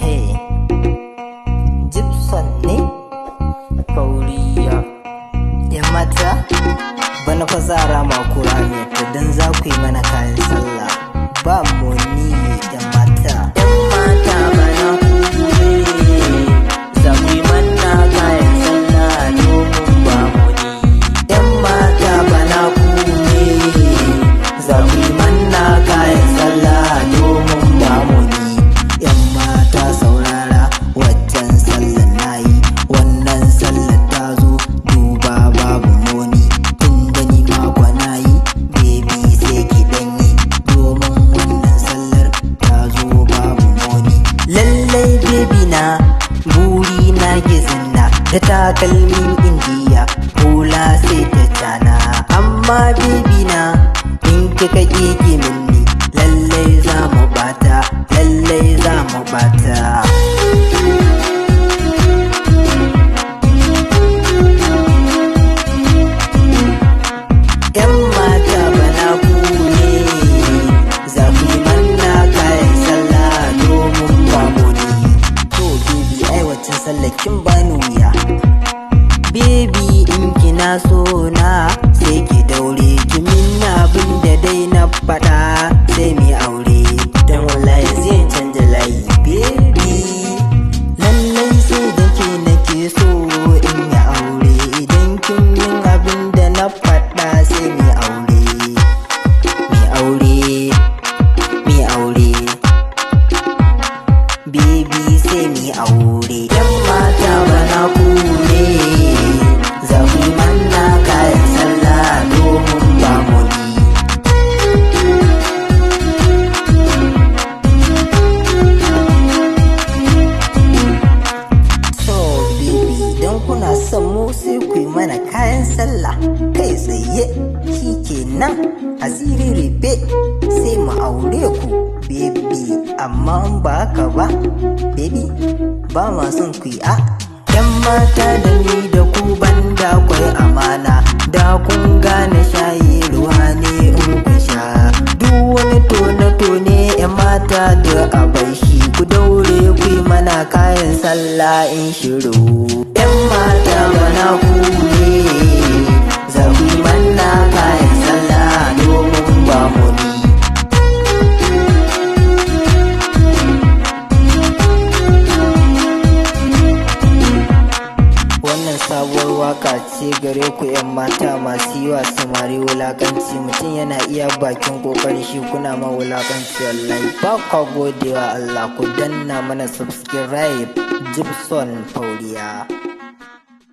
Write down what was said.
Hey, Gibson ne? Fauriya. ‘Yan mata, bana fa zara makura ne idan za ku yi mana kayan sallah. Ba moni ‘yan mata. ‘Yan mata bana ku ne, za ku yi mana kayan sallah domin ba moni. ‘Yan mata bana ku ne, za ku yi mana kayan sallah domin ba moni. ‘Yan mata saurara waccan sallar nayi, wannan sallar ta zo duba babu moni. Tunda ni makwa nayi, baby sai ki danyi, domin wannan sallar ta zo babu moni. Lallai baby na, buri na gizinna, da takalmin indiya, hula sai ta cana. Amma baby na, in kika ƙiƙi minni, lallai za mu bata, lallai za mu bata. ‘Yan mata bana ku ne, za ku yi mana kayan sallah domin ba moni. To baby ai waccan sallar kin bani wuya, baby in kina so na sai ki daure ki minna abin da dai na faɗa sai mu aure. Dan wallahi zai canja layi baby, lallai sai da ke nake so in yi aure. Idan kin min abin da na faɗa sai mu aure, mu aure, mu aure, baby sai mu aure. ‘Yan mata bana ku ne, za ku yi mana kayan sallah domin ba moni. So baby idan kuna son mu sai ku yi mana kayan sallah kai tsaye, shi kenan asiri rufe sai mu aure ku baby. Amma in ba haka ba baby, ba ma son ku yi a. ‘Yan mata da ni da ku banda kwai amana, da kun gane shayi ruwa ne in ku sha. Duk wani tone-tone ‘yan mata da abai shi, ku daure ku yi mana kayan sallah in shiru. ‘Yan mata bana ku ne, za ku yi mana kayan sallah domin ba moni. Wannan sabuwar waka ce gare ku ‘yan mata masu yi wa samari wulakanci. Mutum yana iya bakin kokarin shi, kuna ma wulakanci wallahi. Ba kwa godewa Allah, ku danna mana subscribe. Gibson Fauriya.